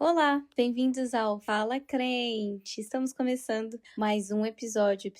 Olá, bem-vindos ao Fala Crente! Estamos começando mais um episódio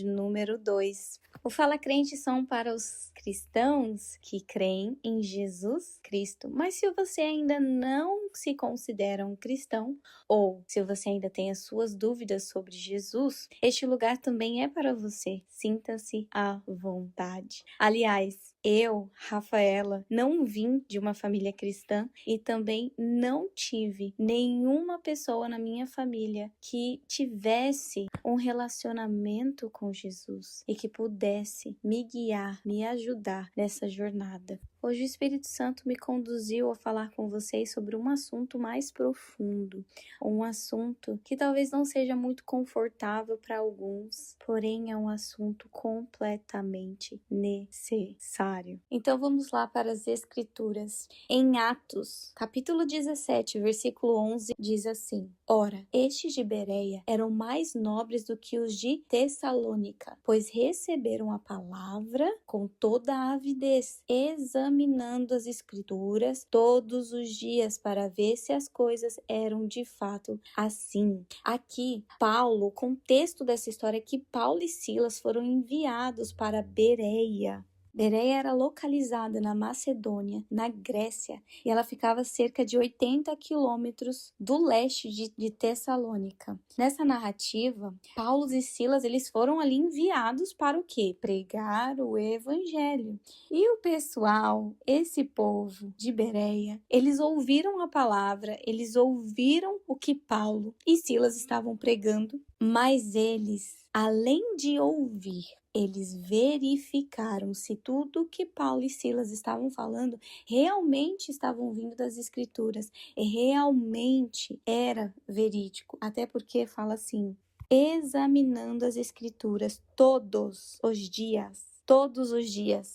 número 2. O Fala Crente são para os cristãos que creem em Jesus Cristo. Mas se você ainda não se considera um cristão, ou se você ainda tem as suas dúvidas sobre Jesus, este lugar também é para você. Sinta-se à vontade. Aliás, eu, Rafaela, não vim de uma família cristã e também não tive nenhuma pessoa na minha família que tivesse um relacionamento com Jesus e que pudesse me guiar, me ajudar nessa jornada. Hoje o Espírito Santo me conduziu a falar com vocês sobre um assunto mais profundo, um assunto que talvez não seja muito confortável para alguns, porém é um assunto completamente necessário. Então vamos lá para as Escrituras. Em Atos, capítulo 17, versículo 11, diz assim: Ora, estes de Bereia eram mais nobres do que os de Tessalônica, pois receberam a palavra com toda a avidez, examinando as Escrituras todos os dias para ver se as coisas eram de fato assim. Aqui, Paulo, o contexto dessa história é que Paulo e Silas foram enviados para Bereia. Bereia era localizada na Macedônia, na Grécia, e ela ficava a cerca de 80 quilômetros do leste de Tessalônica. Nessa narrativa, Paulo e Silas eles foram ali enviados para o quê? Pregar o evangelho. E o pessoal, esse povo de Bereia, eles ouviram a palavra, eles ouviram o que Paulo e Silas estavam pregando, mas eles, além de ouvir, eles verificaram se tudo que Paulo e Silas estavam falando realmente estavam vindo das Escrituras e realmente era verídico. Até porque fala assim, examinando as Escrituras todos os dias,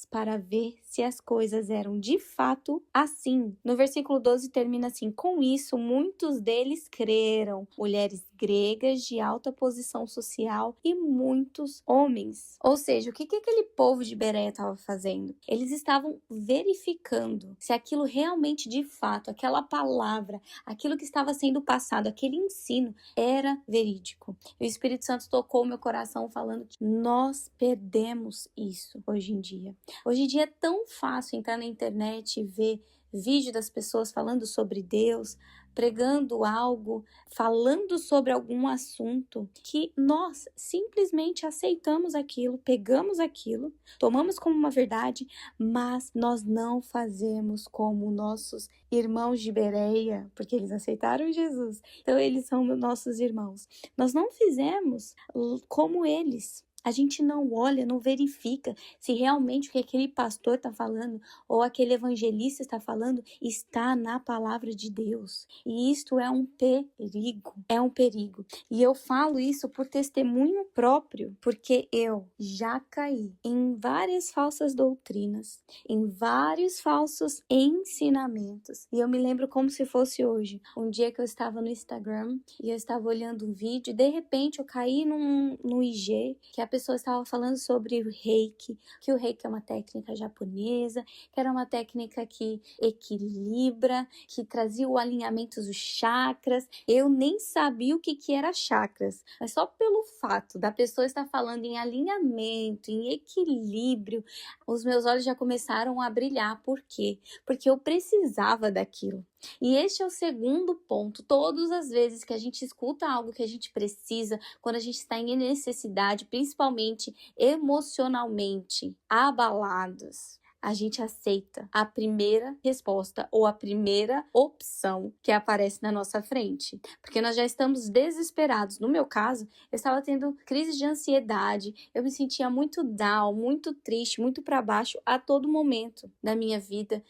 para ver se as coisas eram de fato assim. No versículo 12 termina assim: com isso, muitos deles creram, mulheres gregas de alta posição social e muitos homens. Ou seja, o que aquele povo de Bereia estava fazendo? Eles estavam verificando se aquilo realmente, de fato, aquela palavra, aquilo que estava sendo passado, aquele ensino, era verídico. E o Espírito Santo tocou meu coração falando que nós perdemos isso hoje em dia. Hoje em dia é tão fácil entrar na internet e ver vídeo das pessoas falando sobre Deus, pregando algo, falando sobre algum assunto, que nós simplesmente aceitamos aquilo, pegamos aquilo, tomamos como uma verdade, mas nós não fazemos como nossos irmãos de Bereia, porque eles aceitaram Jesus, então eles são nossos irmãos. Nós não fizemos como eles. A gente não olha, não verifica se realmente o que aquele pastor está falando ou aquele evangelista está falando está na palavra de Deus. E isto é um perigo. E eu falo isso por testemunho próprio, porque eu já caí em várias falsas doutrinas, em vários falsos ensinamentos. E eu me lembro como se fosse hoje, um dia que eu estava no Instagram e eu estava olhando um vídeo e de repente eu caí no IG, que a pessoa estava falando sobre o reiki, que o reiki é uma técnica japonesa, que era uma técnica que equilibra, que trazia o alinhamento dos chakras. Eu nem sabia o que era chakras, mas só pelo fato da pessoa estar falando em alinhamento, em equilíbrio, os meus olhos já começaram a brilhar. Por quê? Porque eu precisava daquilo. E este é o segundo ponto. Todas as vezes que a gente escuta algo que a gente precisa, quando a gente está em necessidade, principalmente emocionalmente abalados, a gente aceita a primeira resposta ou a primeira opção que aparece na nossa frente. Porque nós já estamos desesperados. No meu caso, eu estava tendo crise de ansiedade, eu me sentia muito down, muito triste, muito para baixo a todo momento da minha vida.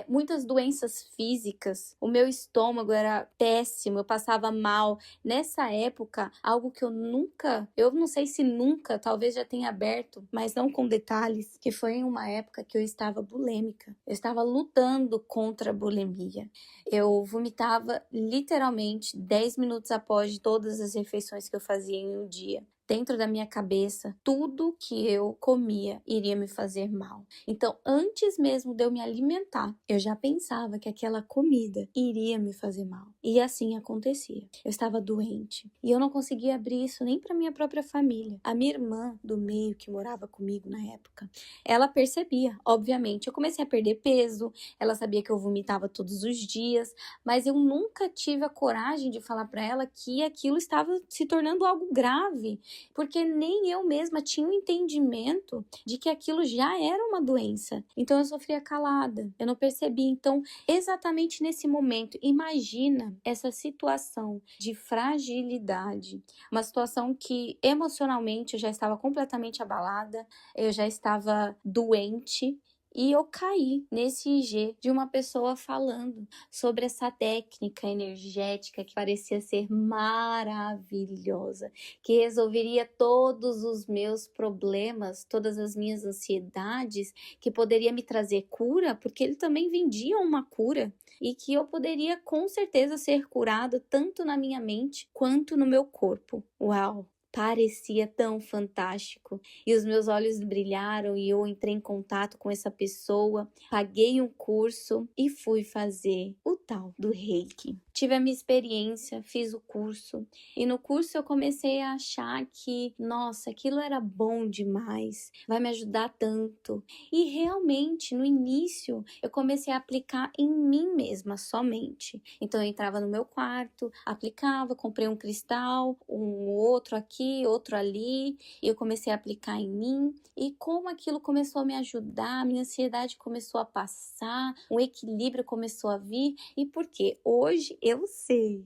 Muitas doenças físicas, o meu estômago era péssimo, eu passava mal. Nessa época, algo que eu não sei se nunca, talvez já tenha aberto, mas não com detalhes, que foi em uma época que eu estava bulêmica. Eu estava lutando contra a bulimia. Eu vomitava literalmente 10 minutos após todas as refeições que eu fazia em um dia. dentro da minha cabeça, tudo que eu comia iria me fazer mal. Então, antes mesmo de eu me alimentar, eu já pensava que aquela comida iria me fazer mal. E assim acontecia. Eu estava doente e eu não conseguia abrir isso nem para minha própria família. A minha irmã do meio, que morava comigo na época, ela percebia, obviamente. Eu comecei a perder peso, ela sabia que eu vomitava todos os dias, mas eu nunca tive a coragem de falar para ela que aquilo estava se tornando algo grave, porque nem eu mesma tinha um entendimento de que aquilo já era uma doença. Então eu sofria calada, eu não percebi. Então, exatamente nesse momento, imagina essa situação de fragilidade, uma situação que emocionalmente eu já estava completamente abalada, eu já estava doente. E eu caí nesse IG de uma pessoa falando sobre essa técnica energética que parecia ser maravilhosa, que resolveria todos os meus problemas, todas as minhas ansiedades, que poderia me trazer cura, porque ele também vendia uma cura, e que eu poderia com certeza ser curada tanto na minha mente quanto no meu corpo. Uau! Parecia tão fantástico e os meus olhos brilharam e eu entrei em contato com essa pessoa, paguei um curso e fui fazer o tal do Reiki. Tive a minha experiência, fiz o curso e no curso eu comecei a achar que, nossa, aquilo era bom demais, vai me ajudar tanto. E realmente, no início, eu comecei a aplicar em mim mesma somente. Então eu entrava no meu quarto, aplicava, comprei um cristal, um outro aqui, outro ali, e eu comecei a aplicar em mim. E como aquilo começou a me ajudar, a minha ansiedade começou a passar, o equilíbrio começou a vir. E por quê? Hoje eu sei,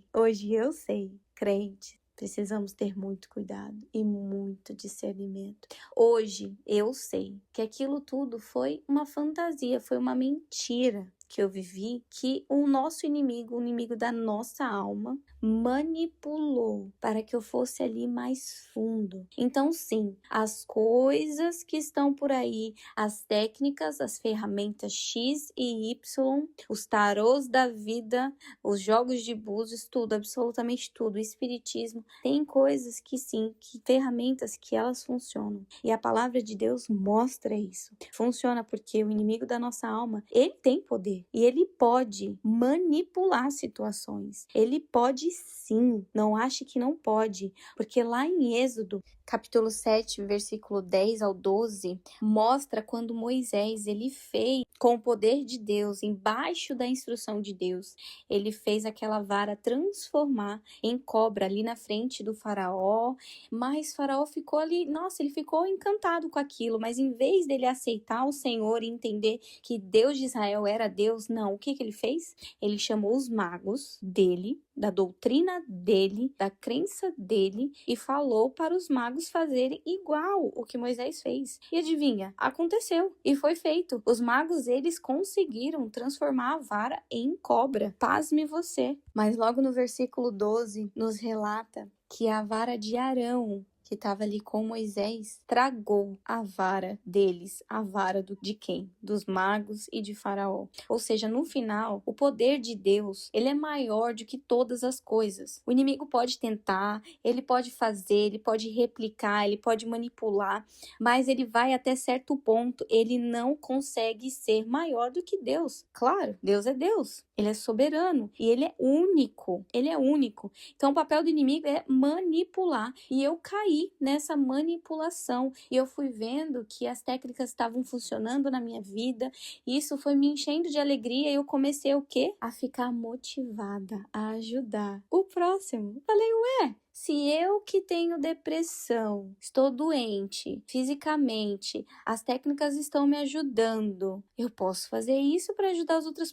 crente, precisamos ter muito cuidado e muito discernimento. Hoje eu sei que aquilo tudo foi uma fantasia, foi uma mentira que eu vivi, que o nosso inimigo, o inimigo da nossa alma, manipulou para que eu fosse ali mais fundo. Então, sim, as coisas que estão por aí, as técnicas, as ferramentas X e Y, os tarôs da vida, os jogos de búzios, tudo, absolutamente tudo, o espiritismo, tem coisas que sim, que ferramentas que elas funcionam. E a palavra de Deus mostra isso. Funciona porque o inimigo da nossa alma, ele tem poder. E ele pode manipular situações. Ele pode sim. Não ache que não pode. Porque lá em Êxodo, capítulo 7, versículo 10 ao 12, mostra quando Moisés, ele fez com o poder de Deus, embaixo da instrução de Deus, ele fez aquela vara transformar em cobra ali na frente do faraó, mas faraó ficou ali, nossa, ele ficou encantado com aquilo, mas em vez dele aceitar o Senhor e entender que Deus de Israel era Deus, não, o que ele fez? Ele chamou os magos dele, da doutrina dele, da crença dele, e falou para os magos fazerem igual o que Moisés fez. E adivinha? Aconteceu e foi feito. Os magos, eles conseguiram transformar a vara em cobra. Pasme você. Mas logo no versículo 12 nos relata que a vara de Arão, que estava ali com Moisés, tragou a vara deles, a vara de quem? Dos magos e de Faraó. Ou seja, no final, o poder de Deus, ele é maior do que todas as coisas. O inimigo pode tentar, ele pode fazer, ele pode replicar, ele pode manipular, mas ele vai até certo ponto, ele não consegue ser maior do que Deus. Claro, Deus é Deus, ele é soberano e ele é único, Então o papel do inimigo é manipular, e eu caí nessa manipulação e eu fui vendo que as técnicas estavam funcionando na minha vida e isso foi me enchendo de alegria e eu comecei o quê? A ficar motivada a ajudar o próximo. Falei, ué, se eu que tenho depressão, estou doente fisicamente, as técnicas estão me ajudando, eu posso fazer isso para ajudar as outras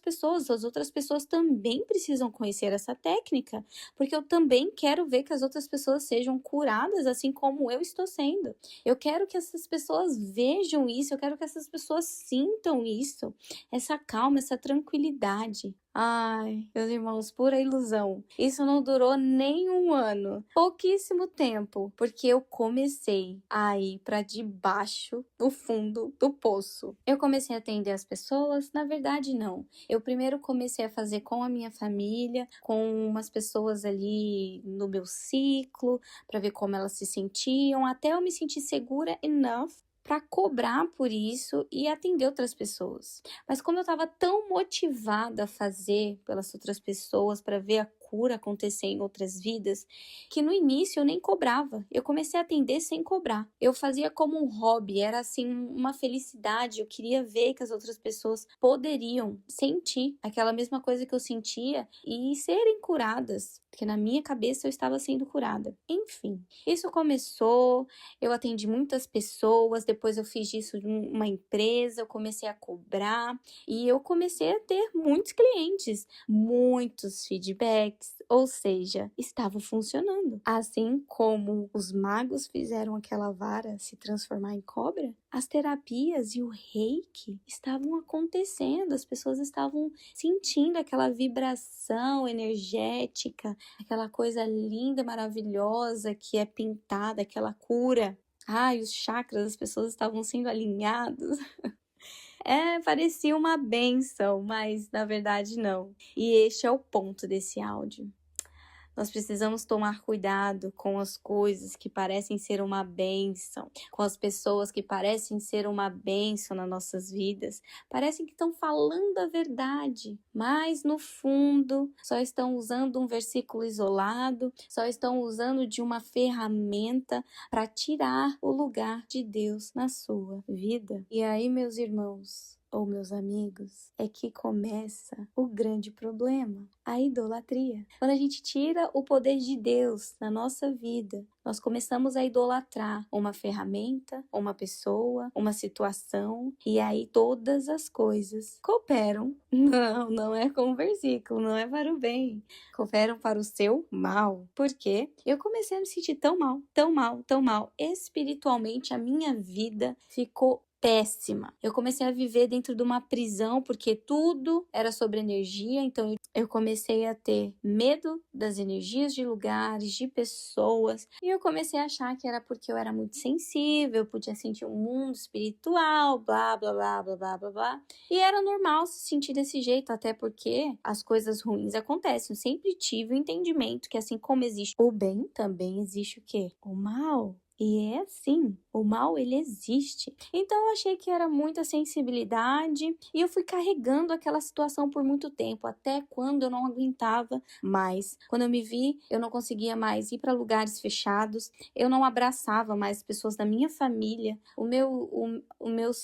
pessoas também precisam conhecer essa técnica, porque eu também quero ver que as outras pessoas sejam curadas assim como eu estou sendo. Eu quero que essas pessoas vejam isso, eu quero que essas pessoas sintam isso, essa calma, essa tranquilidade. Ai, meus irmãos, pura ilusão. Isso não durou nem um ano, pouquíssimo tempo, porque eu comecei a ir para debaixo do fundo do poço. Eu comecei a atender as pessoas, na verdade não. Eu primeiro comecei a fazer com a minha família, com umas pessoas ali no meu ciclo, para ver como elas se sentiam, até eu me sentir segura enough para cobrar por isso e atender outras pessoas. Mas como eu estava tão motivada a fazer pelas outras pessoas para ver a cura acontecer em outras vidas, que no início eu nem cobrava. Eu comecei a atender sem cobrar. Eu fazia como um hobby, era assim uma felicidade. Eu queria ver que as outras pessoas poderiam sentir aquela mesma coisa que eu sentia e serem curadas, porque na minha cabeça eu estava sendo curada. Enfim, isso começou, eu atendi muitas pessoas, depois eu fiz isso em uma empresa, eu comecei a cobrar e eu comecei a ter muitos clientes, muitos feedbacks, ou seja, estava funcionando. Assim como os magos fizeram aquela vara se transformar em cobra, as terapias e o reiki estavam acontecendo, as pessoas estavam sentindo aquela vibração energética, aquela coisa linda, maravilhosa que é pintada, aquela cura. Ai, os chakras das pessoas estavam sendo alinhados. Parecia uma bênção, mas na verdade não. E este é o ponto desse áudio. Nós precisamos tomar cuidado com as coisas que parecem ser uma bênção, com as pessoas que parecem ser uma bênção nas nossas vidas. Parecem que estão falando a verdade, mas no fundo só estão usando um versículo isolado, só estão usando de uma ferramenta para tirar o lugar de Deus na sua vida. E aí, meus irmãos, ou meus amigos, é que começa o grande problema, a idolatria. Quando a gente tira o poder de Deus na nossa vida, nós começamos a idolatrar uma ferramenta, uma pessoa, uma situação, e aí todas as coisas cooperam. Não é com o versículo, não é para o bem. Cooperam para o seu mal. Por quê? Eu comecei a me sentir tão mal, tão mal, tão mal. Espiritualmente, a minha vida ficou péssima. Eu comecei a viver dentro de uma prisão porque tudo era sobre energia, então eu comecei a ter medo das energias de lugares, de pessoas, e eu comecei a achar que era porque eu era muito sensível, eu podia sentir um mundo espiritual, blá, blá, blá, blá, blá, blá, blá. E era normal se sentir desse jeito, até porque as coisas ruins acontecem. Eu sempre tive o entendimento que assim como existe o bem, também existe o quê? O mal. E é assim, o mal ele existe. Então eu achei que era muita sensibilidade e eu fui carregando aquela situação por muito tempo, até quando eu não aguentava mais. Quando eu me vi, eu não conseguia mais ir para lugares fechados, eu não abraçava mais pessoas da minha família. Eu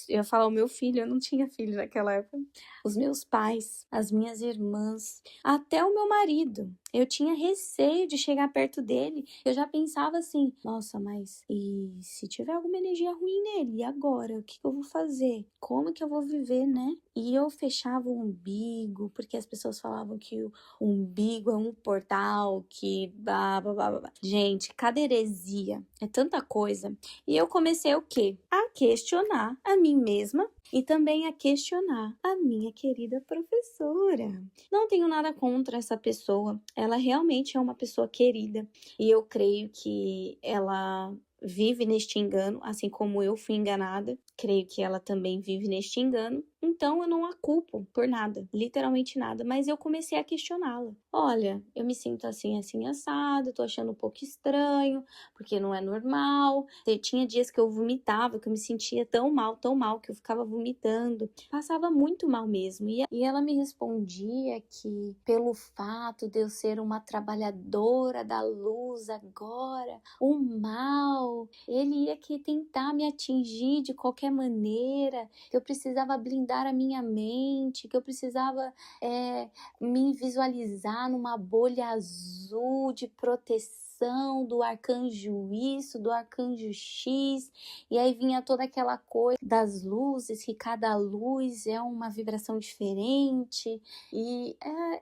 ia falar o meu filho, eu não tinha filho naquela época. Os meus pais, as minhas irmãs, até o meu marido. Eu tinha receio de chegar perto dele. Eu já pensava assim, nossa, mas e se tiver alguma energia ruim nele? E agora? O que eu vou fazer? Como que eu vou viver, né? E eu fechava o umbigo, porque as pessoas falavam que o umbigo é um portal, que blá, blá, blá, blá. Gente, cada heresia é tanta coisa. E eu comecei o quê? A questionar a mim mesma e também a questionar a minha querida professora. Não tenho nada contra essa pessoa, ela realmente é uma pessoa querida e eu creio que ela vive neste engano, assim como eu fui enganada. Creio que ela também vive neste engano. Então eu não a culpo por nada, literalmente nada, mas eu comecei a questioná-la. Olha, eu me sinto assim, assim, assado, tô achando um pouco estranho, porque não é normal. Tinha dias que eu vomitava, que eu me sentia tão mal, que eu ficava vomitando. Passava muito mal mesmo. E ela me respondia que pelo fato de eu ser uma trabalhadora da luz agora, o mal, ele ia que tentar me atingir de qualquer maneira, que eu precisava blindar a minha mente, que eu precisava me visualizar numa bolha azul de proteção do arcanjo isso, do arcanjo X, e aí vinha toda aquela coisa das luzes, que cada luz é uma vibração diferente, e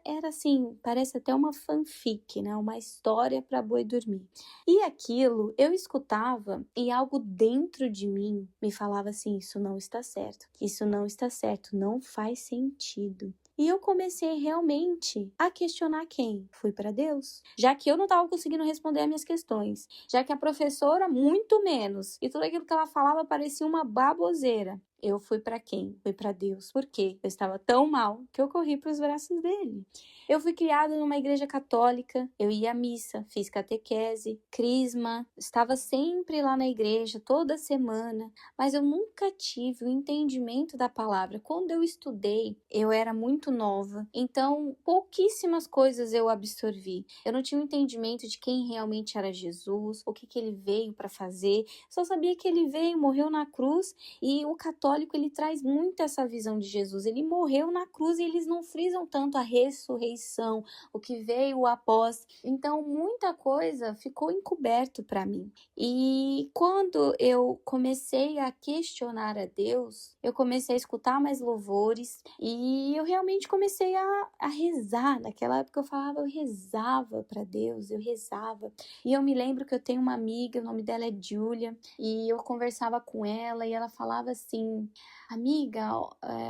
era assim, parece até uma fanfic, né? Uma história para boi dormir. E aquilo eu escutava e algo dentro de mim me falava assim, isso não está certo, não faz sentido. E eu comecei realmente a questionar quem? Fui para Deus. Já que eu não estava conseguindo responder as minhas questões, já que a professora muito menos, e tudo aquilo que ela falava parecia uma baboseira. Eu fui para quem? Fui para Deus. Por quê? Eu estava tão mal que eu corri para os braços dele. Eu fui criada numa igreja católica, eu ia à missa, fiz catequese, crisma, estava sempre lá na igreja, toda semana, mas eu nunca tive o entendimento da palavra. Quando eu estudei, eu era muito nova, então pouquíssimas coisas eu absorvi. Eu não tinha o entendimento de quem realmente era Jesus, o que ele veio para fazer, só sabia que ele veio, morreu na cruz, e o católico ele traz muito essa visão de Jesus. Ele morreu na cruz e eles não frisam tanto a ressurreição, o que veio após. Então, muita coisa ficou encoberto para mim. E quando eu comecei a questionar a Deus, eu comecei a escutar mais louvores e eu realmente comecei a rezar. Naquela época eu falava, eu rezava para Deus, eu rezava. E eu me lembro que eu tenho uma amiga, o nome dela é Júlia, e eu conversava com ela e ela falava assim: amiga,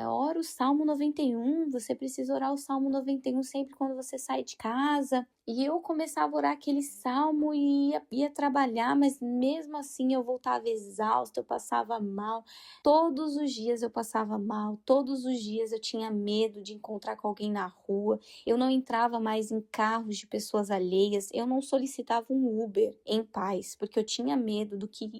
ora o Salmo 91, você precisa orar o Salmo 91 sempre quando você sai de casa. E eu começava a orar aquele salmo e ia trabalhar, mas mesmo assim eu voltava exausta, eu passava mal. Todos os dias eu passava mal, todos os dias eu tinha medo de encontrar com alguém na rua. Eu não entrava mais em carros de pessoas alheias, eu não solicitava um Uber em paz, porque eu tinha medo do que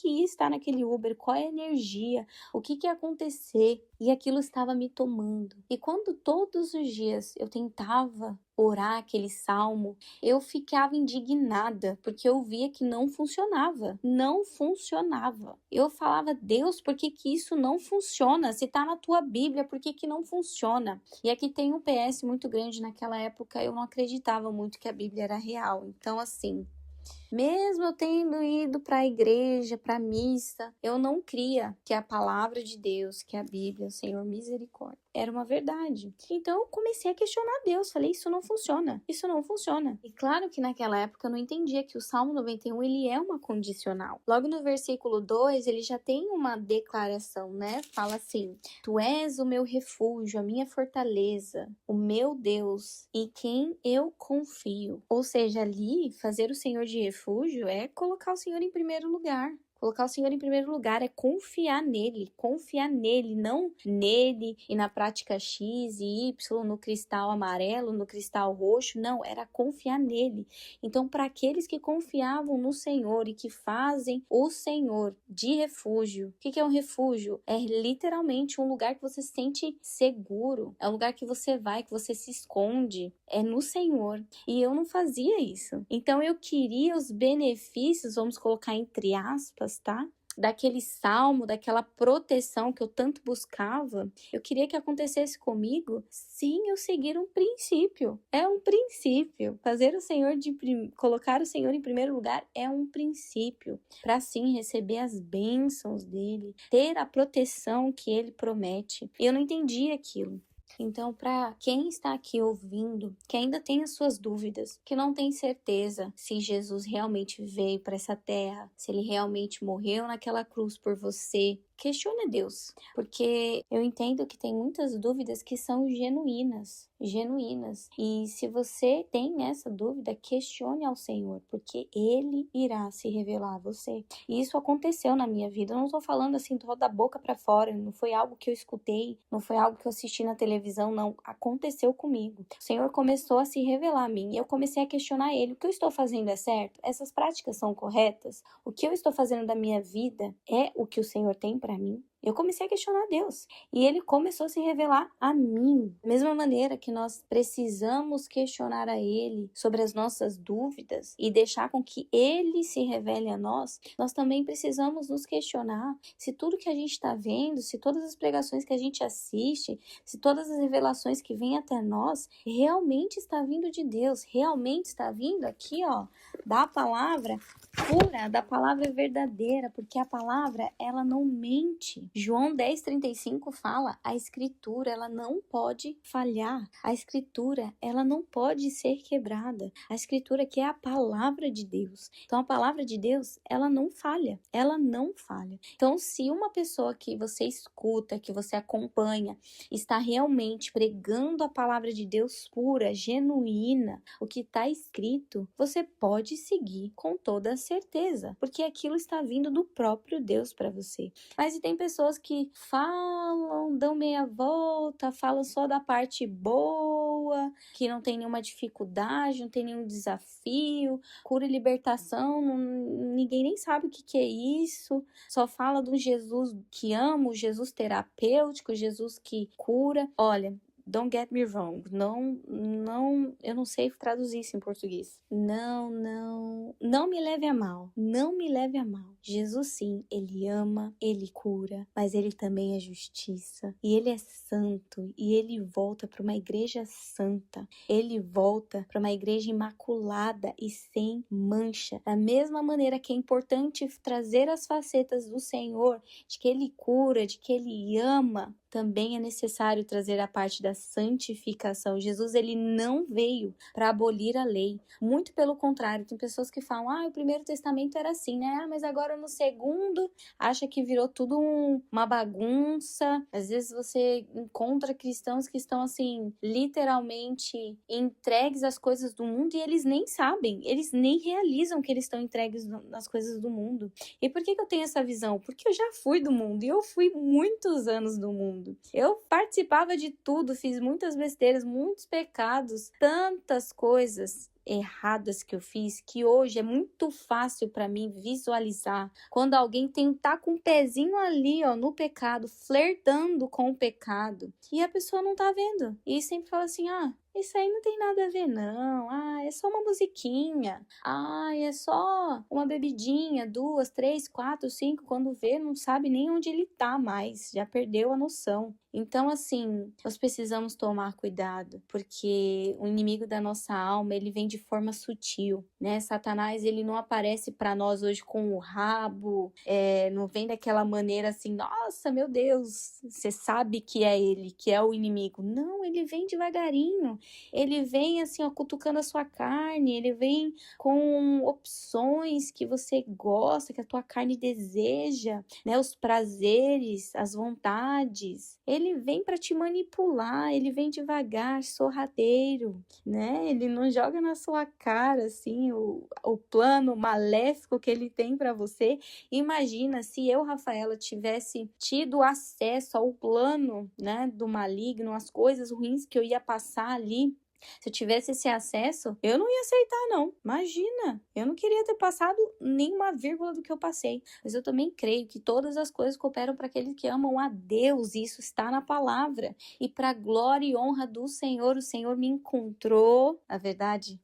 ia estar naquele Uber, qual é a energia, o que ia acontecer. E aquilo estava me tomando. E quando todos os dias eu tentava orar aquele salmo, eu ficava indignada, porque eu via que não funcionava. Não funcionava. Eu falava, Deus, por que isso não funciona? Se tá na tua Bíblia, por que não funciona? E aqui tem um PS muito grande. Naquela época eu não acreditava muito que a Bíblia era real. Então, assim, mesmo eu tendo ido para a igreja, para a missa, eu não cria que a palavra de Deus, que a Bíblia, o Senhor misericórdia, era uma verdade. Então eu comecei a questionar Deus, falei, isso não funciona, isso não funciona. E claro que naquela época eu não entendia que o Salmo 91, ele é uma condicional. Logo no versículo 2, ele já tem uma declaração, né? Fala assim, tu és o meu refúgio, a minha fortaleza, o meu Deus, em quem eu confio. Ou seja, ali, fazer o Senhor de refúgio é colocar o Senhor em primeiro lugar. Colocar o Senhor em primeiro lugar é confiar nele, não nele e na prática X e Y, no cristal amarelo, no cristal roxo, não, era confiar nele. Então, para aqueles que confiavam no Senhor e que fazem o Senhor de refúgio, o que é um refúgio? É literalmente um lugar que você se sente seguro, é um lugar que você vai, que você se esconde, é no Senhor. E eu não fazia isso. Então, eu queria os benefícios, vamos colocar entre aspas, tá? Daquele salmo, daquela proteção que eu tanto buscava, eu queria que acontecesse comigo sem eu seguir um princípio. É um princípio. Colocar o Senhor em primeiro lugar é um princípio. Para assim receber as bênçãos dele, ter a proteção que ele promete. Eu não entendia aquilo. Então, para quem está aqui ouvindo, que ainda tem as suas dúvidas, que não tem certeza se Jesus realmente veio para essa terra, se ele realmente morreu naquela cruz por você, questione a Deus, porque eu entendo que tem muitas dúvidas que são genuínas. E se você tem essa dúvida, questione ao Senhor, porque Ele irá se revelar a você. E isso aconteceu na minha vida. Eu não estou falando assim, tô da boca para fora, não foi algo que eu escutei, não foi algo que eu assisti na televisão, não. Aconteceu comigo. O Senhor começou a se revelar a mim e eu comecei a questionar Ele. O que eu estou fazendo é certo? Essas práticas são corretas? O que eu estou fazendo da minha vida é o que o Senhor tem para mim? Eu comecei a questionar Deus e Ele começou a se revelar a mim. Da mesma maneira que nós precisamos questionar a Ele sobre as nossas dúvidas e deixar com que Ele se revele a nós, nós também precisamos nos questionar se tudo que a gente está vendo, se todas as pregações que a gente assiste, se todas as revelações que vêm até nós, realmente está vindo de Deus, realmente está vindo aqui, da palavra pura, da palavra verdadeira, porque a palavra, ela não mente. João 10:35 fala, a escritura, ela não pode falhar. A escritura, ela não pode ser quebrada. A escritura que é a palavra de Deus. Então, a palavra de Deus, ela não falha. Ela não falha. Então, se uma pessoa que você escuta, que você acompanha, está realmente pregando a palavra de Deus pura, genuína, o que está escrito, você pode seguir com toda a certeza, porque aquilo está vindo do próprio Deus para você. Mas e tem pessoas que falam, dão meia volta, falam só da parte boa, que não tem nenhuma dificuldade, não tem nenhum desafio, cura e libertação, ninguém nem sabe o que é isso, só fala do Jesus que ama, o Jesus terapêutico, o Jesus que cura. Olha, don't get me wrong, eu não sei traduzir isso em português. Não me leve a mal, não me leve a mal. Jesus sim, ele ama, ele cura, mas ele também é justiça, e ele é santo, e ele volta para uma igreja santa, ele volta para uma igreja imaculada e sem mancha. Da mesma maneira que é importante trazer as facetas do Senhor, de que ele cura, de que ele ama, também é necessário trazer a parte da santificação. Jesus, ele não veio para abolir a lei. Muito pelo contrário, tem pessoas que falam, o Primeiro Testamento era assim, né? Mas agora no Segundo, acha que virou tudo uma bagunça. Às vezes você encontra cristãos que estão, assim, literalmente entregues às coisas do mundo e eles nem sabem, eles nem realizam que eles estão entregues nas coisas do mundo. E por que eu tenho essa visão? Porque eu já fui do mundo e eu fui muitos anos do mundo. Eu participava de tudo, fiz muitas besteiras, muitos pecados, tantas coisas erradas que eu fiz, que hoje é muito fácil para mim visualizar quando alguém tá com um pezinho ali, no pecado, flertando com o pecado, e a pessoa não tá vendo, e sempre fala assim, isso aí não tem nada a ver, não. É só uma musiquinha. É só uma bebidinha, 2, 3, 4, 5. Quando vê, não sabe nem onde ele tá mais. Já perdeu a noção. Então, assim, nós precisamos tomar cuidado, porque o inimigo da nossa alma, ele vem de forma sutil, né? Satanás, ele não aparece para nós hoje com o rabo, não vem daquela maneira assim, nossa, meu Deus, você sabe que é ele, que é o inimigo. Não, ele vem devagarinho. Ele vem assim, cutucando a sua carne, ele vem com opções que você gosta, que a tua carne deseja, né? Os prazeres, as vontades. Ele vem para te manipular, ele vem devagar, sorrateiro, né? Ele não joga na sua cara, assim, o plano maléfico que ele tem para você. Imagina se eu, Rafaela, tivesse tido acesso ao plano, né, do maligno, as coisas ruins que eu ia passar ali. Se eu tivesse esse acesso, eu não ia aceitar, não. Imagina, eu não queria ter passado nenhuma vírgula do que eu passei. Mas eu também creio que todas as coisas cooperam para aqueles que amam a Deus. E isso está na palavra. E para a glória e honra do Senhor, o Senhor me encontrou. Na verdade,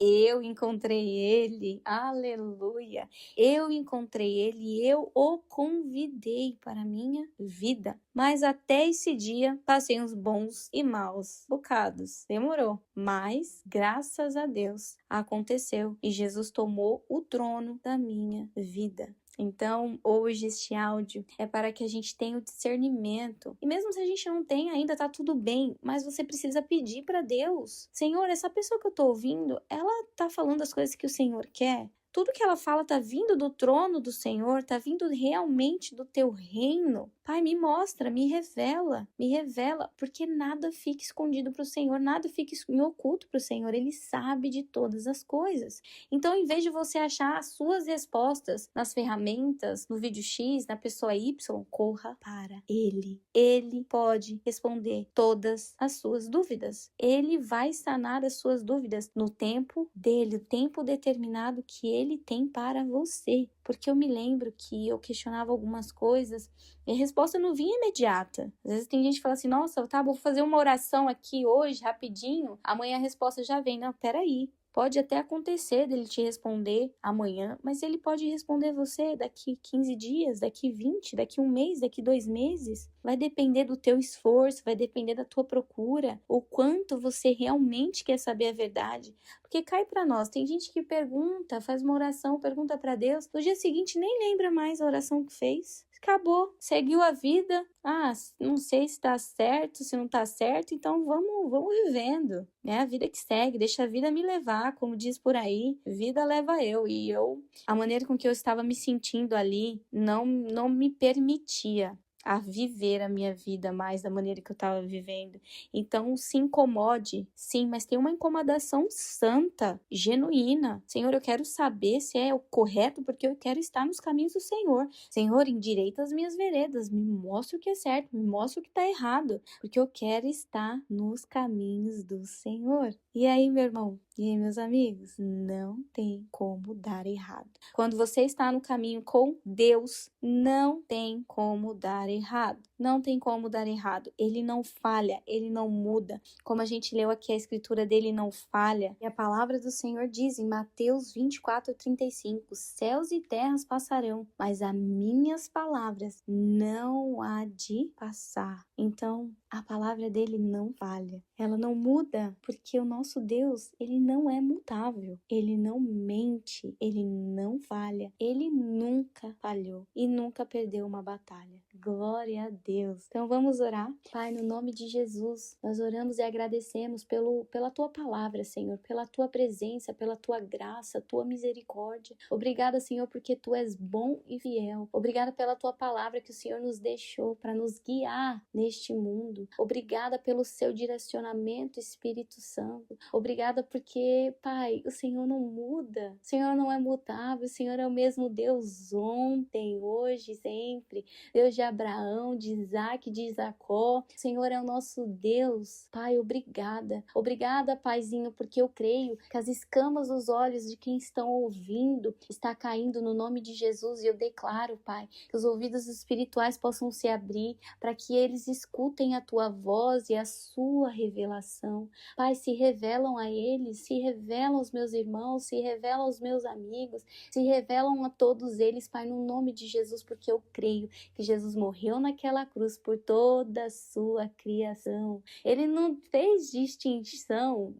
eu encontrei Ele. Aleluia. Eu encontrei Ele e eu o convidei para a minha vida. Mas até esse dia, passei uns bons e maus bocados. Demorou, mas graças a Deus aconteceu e Jesus tomou o trono da minha vida. Então, hoje este áudio é para que a gente tenha o discernimento. E mesmo se a gente não tem ainda, tá tudo bem, mas você precisa pedir para Deus. Senhor, essa pessoa que eu tô ouvindo, ela tá falando as coisas que o Senhor quer? Tudo que ela fala tá vindo do trono do Senhor, tá vindo realmente do teu reino. Pai, me mostra, me revela, porque nada fica escondido para o Senhor, nada fica em oculto para o Senhor, Ele sabe de todas as coisas. Então, em vez de você achar as suas respostas nas ferramentas, no vídeo X, na pessoa Y, corra para Ele. Ele pode responder todas as suas dúvidas. Ele vai sanar as suas dúvidas no tempo dele, o tempo determinado que Ele tem para você. Porque eu me lembro que eu questionava algumas coisas e a resposta não vinha imediata. Às vezes tem gente que fala assim, nossa, tá, vou fazer uma oração aqui hoje, rapidinho, amanhã a resposta já vem. Não, peraí. Pode até acontecer dele te responder amanhã, mas ele pode responder você daqui 15 dias, daqui 20, daqui 1 mês, daqui 2 meses. Vai depender do teu esforço, vai depender da tua procura, o quanto você realmente quer saber a verdade. Porque cai pra nós, tem gente que pergunta, faz uma oração, pergunta pra Deus, no dia seguinte nem lembra mais a oração que fez. acabou, seguiu a vida. Não sei se tá certo, se não tá certo, então vamos vivendo, né? A vida que segue, deixa a vida me levar, como diz por aí, vida leva eu. E a maneira com que eu estava me sentindo ali não me permitia a viver a minha vida mais da maneira que eu estava vivendo. Então, se incomode, sim, mas tem uma incomodação santa, genuína. Senhor, eu quero saber se é o correto, porque eu quero estar nos caminhos do Senhor. Senhor, endireita as minhas veredas, me mostra o que é certo, me mostra o que está errado, porque eu quero estar nos caminhos do Senhor. E aí, meu irmão? E aí, meus amigos? Não tem como dar errado. Quando você está no caminho com Deus, não tem como dar errado. Não tem como dar errado. Ele não falha, ele não muda. Como a gente leu aqui, a escritura dele não falha. E a palavra do Senhor diz em Mateus 24:35, céus e terras passarão, mas as minhas palavras não há de passar. Então, a palavra dele não falha. Ela não muda, porque o nosso Deus, ele não é mutável. Ele não mente, ele não falha. Ele nunca falhou e nunca perdeu uma batalha. Glória a Deus. Então vamos orar. Pai, no nome de Jesus, nós oramos e agradecemos pela tua palavra, Senhor, pela tua presença, pela tua graça, tua misericórdia. Obrigada, Senhor, porque tu és bom e fiel. Obrigada pela tua palavra que o Senhor nos deixou para nos guiar neste mundo. Obrigada pelo seu direcionamento, Espírito Santo. Obrigada porque, Pai, o Senhor não muda. O Senhor não é mutável. O Senhor é o mesmo Deus ontem, hoje, sempre. Deus de Abraão, de Isaac, de Jacó. O Senhor é o nosso Deus. Pai, obrigada. Obrigada, Paizinho, porque eu creio que as escamas dos olhos de quem estão ouvindo está caindo no nome de Jesus. E eu declaro, Pai, que os ouvidos espirituais possam se abrir para que eles escutem a tua voz e a sua revelação. Pai, se revelam a eles, se revelam aos meus irmãos, se revelam aos meus amigos, se revelam a todos eles, Pai, no nome de Jesus, porque eu creio que Jesus morreu naquela cruz por toda a sua criação. Ele não fez distinção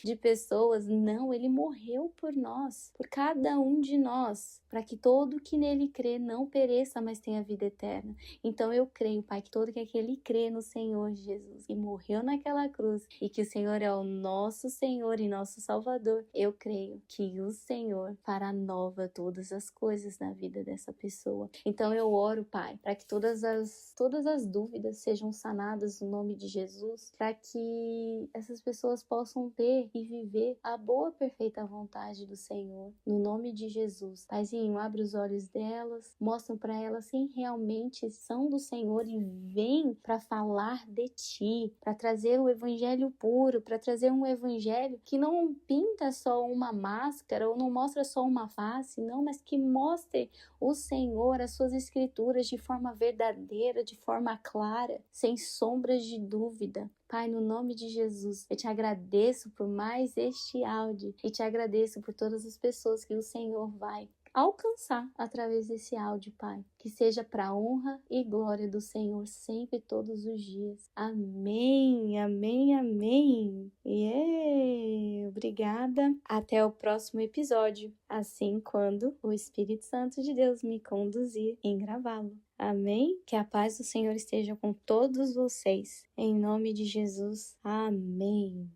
de pessoas, não, ele morreu por nós, por cada um de nós, para que todo que nele crê não pereça, mas tenha vida eterna. Então eu creio, Pai, que todo aquele crê no Senhor Jesus e morreu naquela cruz e que o Senhor é o nosso Senhor e nosso Salvador, eu creio que o Senhor fará nova todas as coisas na vida dessa pessoa. Então eu oro, Pai, para que todas as dúvidas sejam sanadas no nome de Jesus, para que essas pessoas possam ter e viver a boa, perfeita vontade do Senhor, no nome de Jesus. Paizinho, abre os olhos delas, mostra para elas quem realmente são do Senhor e vem para falar de ti, para trazer o evangelho puro, para trazer um evangelho que não pinta só uma máscara ou não mostra só uma face, não, mas que mostre o Senhor, as suas escrituras de forma verdadeira, de forma clara, sem sombras de dúvida. Pai, no nome de Jesus, eu te agradeço por mais este áudio e te agradeço por todas as pessoas que o Senhor vai alcançar através desse áudio, Pai. Que seja para a honra e glória do Senhor sempre, todos os dias. Amém, amém, amém. Obrigada. Até o próximo episódio, assim quando o Espírito Santo de Deus me conduzir em gravá-lo. Amém? Que a paz do Senhor esteja com todos vocês. Em nome de Jesus. Amém.